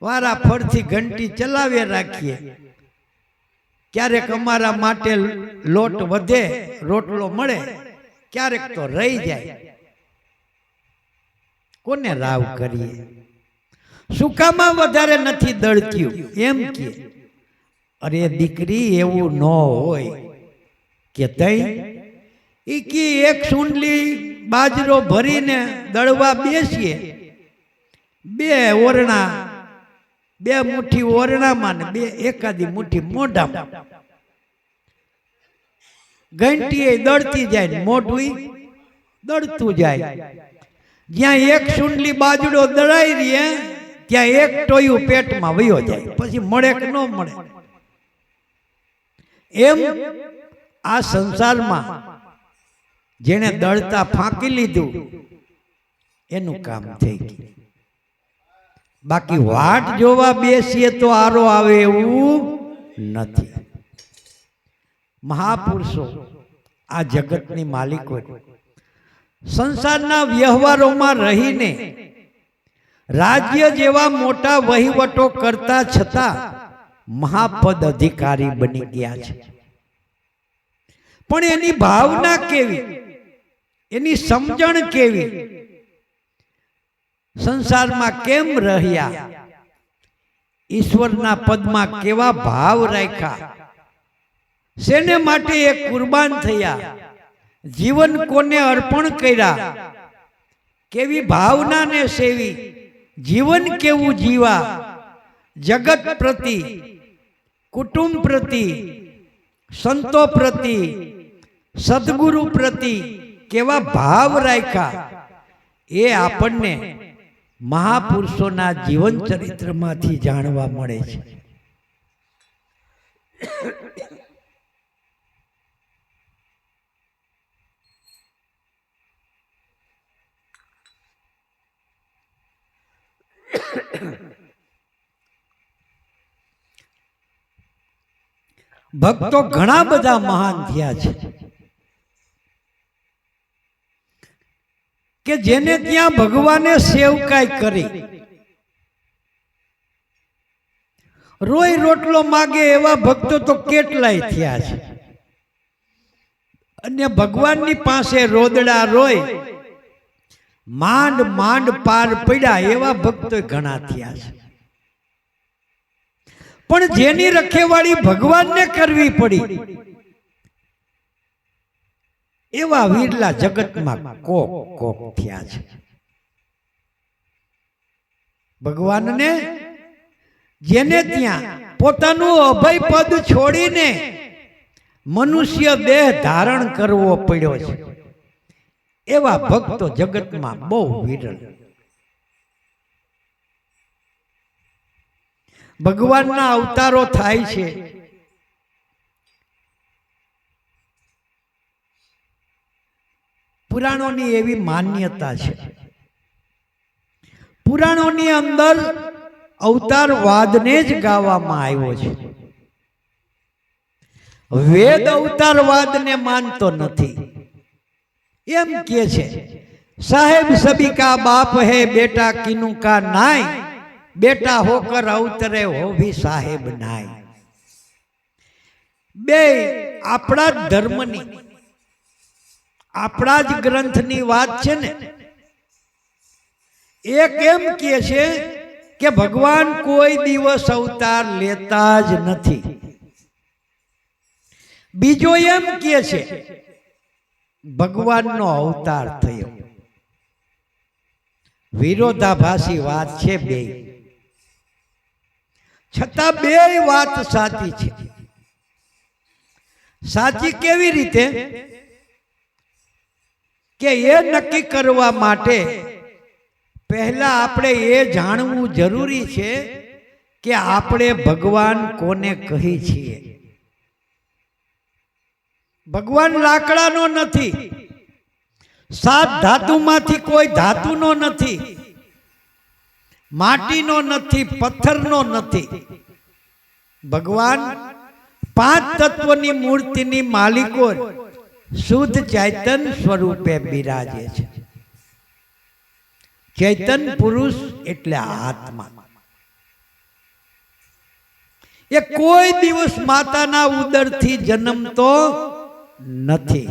Speaker 1: વારા ફરથી ઘંટી ચલાવે રાખીએ. ક્યારેક અમારા માટે લોટ વધે, રોટલો મળે, ક્યારેક તો રહી જાય. કોને રાવ કરીએ? સુકામાં વધારે નથી દળત્યું એમ કે. અરે દીકરી એવું ન હોય કે તઈ ઈ કી એક સુંડલી બાજરો ભરીને દળવા બેસીએ, 2 ઓરણા, 2 મુઠ્ઠી ઓરણામાં ને 2 એકાદી મુઠ્ઠી મોઢામાં. ઘંટીએ દળતી જાય, મોઢું દળતું જાય. જ્યાં એક સુંડલી બાજરો દળાઈ રહે ત્યાં એક ટોયું પેટમાં વયો જાય, પછી મળે કે ન મળે. એમ આ સંસારમાં જેને દળતા ફાંકી લીધું એનું કામ થઈ ગયું. બાકી વાટ જોવા બેસીએ તો આરો આવે એવું નથી. મહાપુરુષો આ જગતની માલિકો સંસારના વ્યવહારોમાં રહીને રાજ્ય જેવા મોટા વહીવટો કરતા છતાં મહાપદ અધિકારી બની ગયા છે. પણ એની ભાવના કેવી, એની સમજણ કેવી, સંસારમાં કેમ રહ્યા, ઈશ્વરના પદમાં કેવા ભાવ રાખ્યા, શેને માટે એ કુરબાન થયા, જીવન કોને અર્પણ કર્યા, કેવી ભાવનાને સેવી, જીવન કેવું જીવા, જગત પ્રતિ, કુટુંબ પ્રતિ, સંતો પ્રતિ, સદગુરુ પ્રતિ કેવા ભાવ રાખ્યા, એ આપણને મહાપુરુષોના જીવન ચરિત્રમાંથી જાણવા મળે છે. ભક્તો ઘણા બધા મહાન થયા છે કે જેને ત્યાં ભગવાને સેવકાઈ કરી, રોય રોટલો માગે એવા ભક્તો તો કેટલાય થયા છે. અને ભગવાનની પાસે રોદડા રોય, માંડ માંડ પાર પડ્યા એવા ભક્તો ઘણા થયા છે. પણ જેની રખેવાળી ભગવાનને કરવી પડી એવા વીરલા જગતમાં કોક કોક થયા છે. ભગવાનને જેને ત્યાં પોતાનું અભય પદ છોડીને મનુષ્ય દેહ ધારણ કરવો પડ્યો છે એવા ભક્તો જગતમાં બહુ વિરલ. ભગવાનના અવતારો થાય છે, પુરાણોની એવી માન્યતા છે. પુરાણોની અંદર અવતારવાદને જ ગાવામાં આવ્યો છે. વેદ અવતારવાદને માનતો નથી. એમ કે છે સાહેબ સભી કા બાપ હે બેટા કિનું કા નાય, બેટા હોકર અવતરે હો ભી સાહેબ નાય. બે આપણા જ ધર્મની, આપણા જ ગ્રંથની વાત છે ને. એક એમ કહે છે કે ભગવાન કોઈ દિવસ અવતાર લેતા જ નથી. બીજો એમ કહે છે ભગવાનનો અવતાર થયો. વિરોધાભાસી વાત છે બે, છતાં બે વાત સાચી છે. સાચી કેવી રીતે? કે એ નક્કી કરવા માટે પહેલા આપણે એ જાણવું જરૂરી છે કે આપણે ભગવાન કોને કહી છીએ. ભગવાન લાકડાનો નથી, સાત ધાતુમાંથી કોઈ ધાતુનો નથી, માટીનો નથી, પથ્થરનો નથી. ભગવાન પાંચ તત્વની મૂર્તિની માલિકો શુદ્ધ ચૈતન સ્વરૂપે બિરાજે છે. ચૈતન પુરુષ એટલે આત્મા. એ કોઈ દિવસ માતાના ઉદરથી જન્મતો નથી.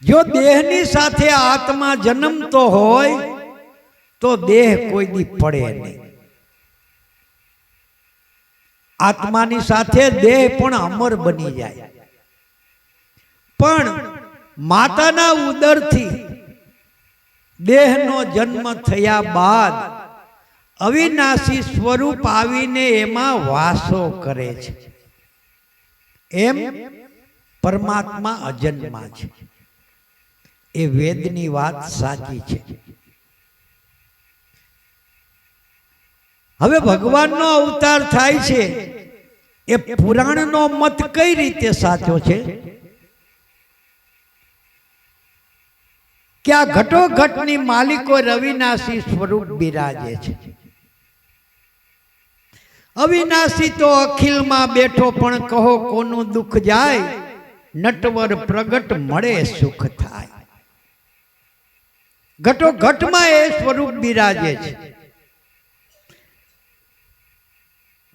Speaker 1: જો દેહની સાથે આત્મા જન્મતો હોય તો દેહ કોઈ દી પડે નહીં. આત્માની સાથે દેહ પણ અમર બની જાય. પણ માતાના ઉદરથી દેહનો જન્મ થયા બાદ અવિનાશી સ્વરૂપ આવીને એમાં વાસો કરે છે. એમ પરમાત્મા અજન્મા છે. એ વેદની વાત સાચી છે. હવે ભગવાનનો અવતાર થાય છે એ પુરાણનો મત કઈ રીતે સાચો છે? કે આ ઘટોઘટની માલિકો અવિનાશી સ્વરૂપ બિરાજે છે. અવિનાશી તો અખિલમાં બેઠો પણ કહો કોનું દુઃખ જાય, નટવર પ્રગટ મળે સુખ થાય. ઘટોઘટમાં એ સ્વરૂપ બિરાજે છે.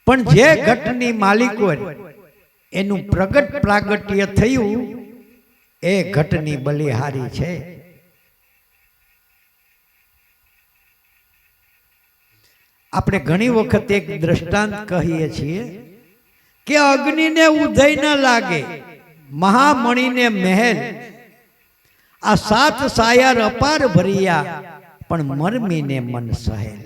Speaker 1: પણ જે ઘટની માલિકો એનું પ્રગટ પ્રાગટ્ય થયું એ ઘટની બલિહારી છે. આપણે ઘણી વખત એક દ્રષ્ટાંત કહીએ છીએ કે અગ્નિને ઉધઈ ન લાગે, મહામણીને મહેલ, આ સાત સાયર અપાર ભર્યા પણ મરમીને મન સહેલ.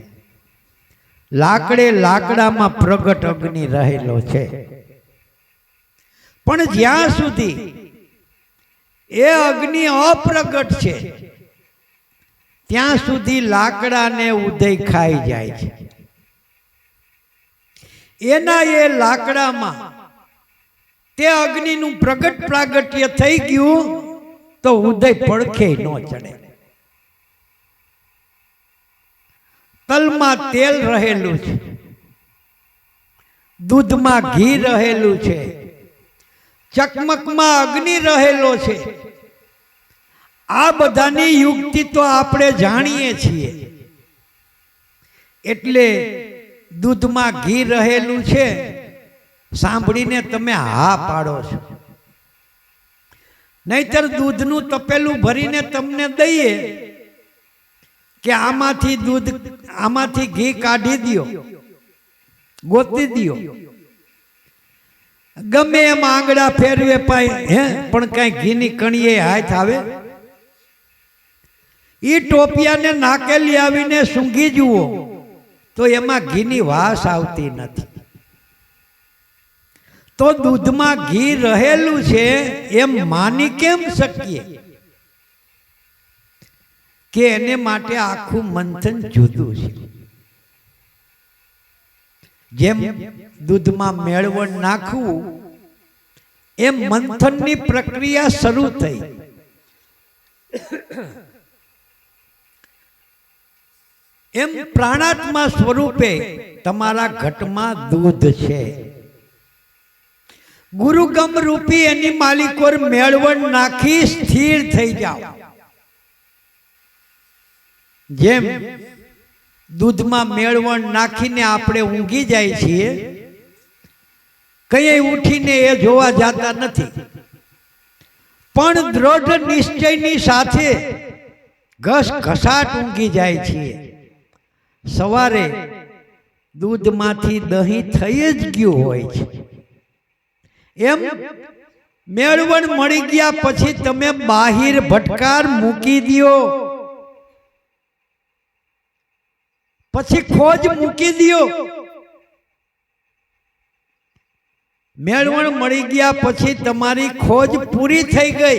Speaker 1: લાકડે લાકડામાં પ્રગટ અગ્નિ રહેલો છે, પણ જ્યાં સુધી એ અગ્નિ અપ્રગટ છે ત્યાં સુધી લાકડાને ઉધઈ ખાઈ જાય છે. એના એ લાકડામાં તે અગ્નિનું પ્રગટ પ્રાગટ્ય થઈ ગયું તો ઉદય પડખે ન ચડે. તલમાં તેલ રહેલું છે, દૂધમાં ઘી રહેલું છે, ચકમકમાં અગ્નિ રહેલો છે. આ બધાની યુક્તિ તો આપણે જાણીએ છીએ. એટલે દૂધમાં ઘી રહેલું છે સાંભળીને તમે હા પાડો છો. નહીતર દૂધનું તપેલું ભરીને તમને દઈએ કે આમાંથી ઘી કાઢી દો, ગોતી દો, ગમે એમ આંગળા ફેરવે પણ કઈ ઘીની કણીએ હાથ આવે? ઈ ટોપિયાને નાકેલી આવીને સૂંઘી જુઓ તો એમાં ઘીની વાસ આવતી નથી. તો દૂધમાં ઘી રહેલું છે એમ માની કેમ શકીએ? કે એને માટે આખું મંથન જુદું છે. જેમ દૂધમાં મેળવણ નાખવું એમ મંથનની પ્રક્રિયા શરૂ થઈ. એમ પ્રાણાત્મા સ્વરૂપે તમારા ઘટમાં દૂધ છે. ગુરુગમ રૂપી એની માલિકોર મેળવણ નાખી સ્થિર થઈ જાઓ. જેમ દૂધમાં મેળવણ નાખીને આપણે ઊંઘી જાય છીએ, કઈ ઉઠીને એ જોવા જતા નથી, પણ દ્રઢ નિશ્ચયની સાથે ઘસઘસાટ ઊંઘી જાય છીએ. સવારે દૂધમાંથી દહીં થઈ જ ગયું હોય છે. એમ મેળવણ મળી ગયા પછી તમે બાહિર ભટકાર મૂકી દો, પછી ખોજ મૂકી દો. મેળવણ મળી ગયા પછી તમારી ખોજ પૂરી થઈ ગઈ,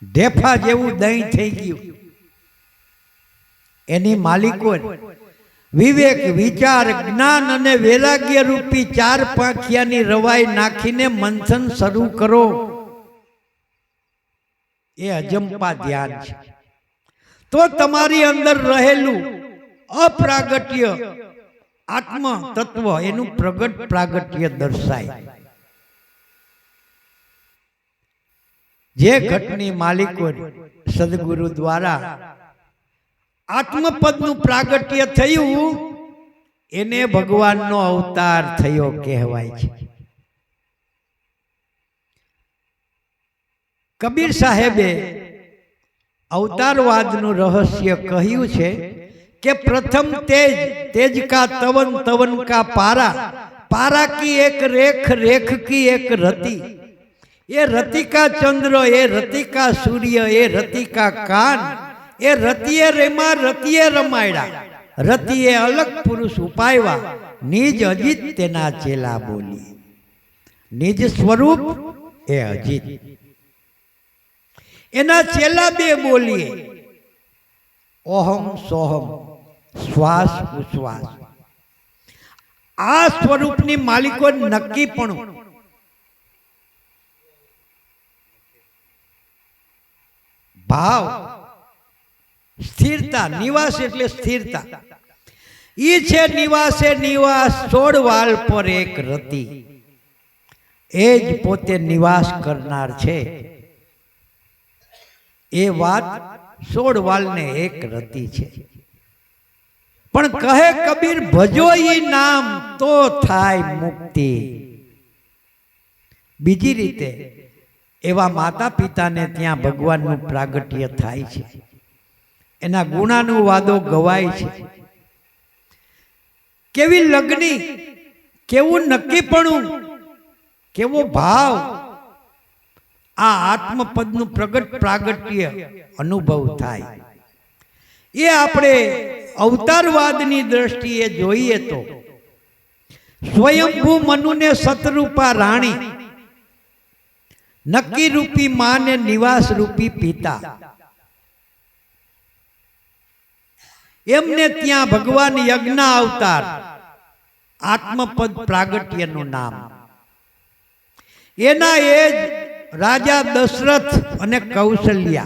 Speaker 1: ઢેફા જેવું દહીં થઈ ગયું. એની માલિકો વિવેક, વિચાર, જ્ઞાન અને વૈરાગ્ય રૂપી 4 પાંખિયાની રવાઈ નાખીને મંથન શરૂ કરો. એ અજંપા ધ્યાન છે. તો તમારી અંદર રહેલું અપ્રાગટ્ય આત્મ તત્વ એનું પ્રગટ પ્રાગટ્ય દર્શાય. જે ઘટની માલિકો સદગુરુ દ્વારા આત્મપદનું પ્રાગટ્ય થયું એને ભગવાનનો અવતાર થયો કહેવાય છે. કબીર સાહેબે અવતારવાદનું રહસ્ય કહ્યું છે કે પ્રથમ તેજ, तेज का तवन, तवन का पारा, पारा की एक रेख, रेख की एक रति, ये रति का चंद्र, ये रति का सूर्य, ये रति का कान, ये रतिये रेमा, रतिये रमायड़ा, रतिये अलग पुरुष उपायवा, निज अजित तेना चेला बोली. निज स्वरूप ए अजित, एना चेला बे बोलिए ओहम सोहम, श्वास उश्वास. आ स्वरूपनी मालिको नक्कीपणु, भाव, स्थिरता. निवास एटले स्थिरता. ई छे निवासे निवास 16 वाल पर एक रति. एज पोते निवास करनार छे. ए वात 16 वाल ने एक रति छे. पण कहे कबीर भजो ई नाम तो थाय मुक्ति. बीजी रीते एवा माता पिता ने त्यां भगवाननुं प्रागट्य थाय छे. एना गुणानुवादो गवाय छे. केवी लग्नी, केवुं नक्कीपणुं, केवो भाव, आ आत्मपदनुं प्रगट प्रागट्य अनुभव थाय. ये आपणे अवतारवादनी दृष्टिए जोईए तो स्वयंभू मनु ने सतरूपा राणी, नक्की रूपी मां ने निवास रूपी पिता, एमने त्यां भगवान यज्ञ अवतार आत्मपद प्रागट्यनुं नाम. एना एज राजा दशरथ अने कौशल्या,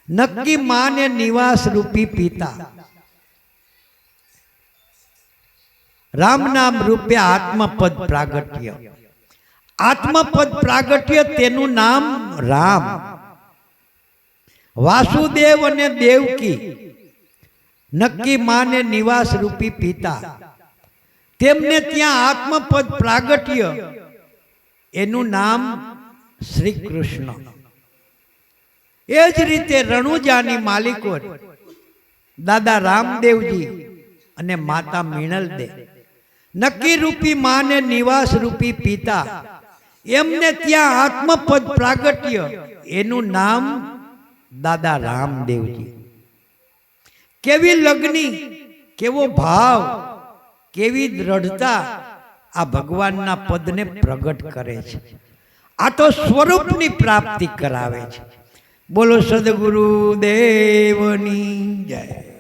Speaker 1: नक्की मां ने निवास रूपी पिता, राम नाम रूपे आत्मपद प्रागट्य. आत्मपद प्रागट्य तेनु नाम राम. वासुदेव अने देवकी, नक्की मां ने निवास रूपी पिता, तेमने त्यां आत्मपद प्रागट्य एनु नाम श्री कृष्ण. एज रीते रણુજાની मालिको दादा रामदेवजी अने माता मीणलदे, नक्की रूपी मां ने निवास रूपी पिता, एमने त्यां आत्मपद प्रागट्य एनु नाम दादा रामदेवजी. केवी लग्नी, केवो भाव, केवी दृढ़ता आ भगवानना पदने प्रगट करे छे. आ तो स्वरूपनी प्राप्ति करावे छे. बोलो सद्गुरु देवनी जय.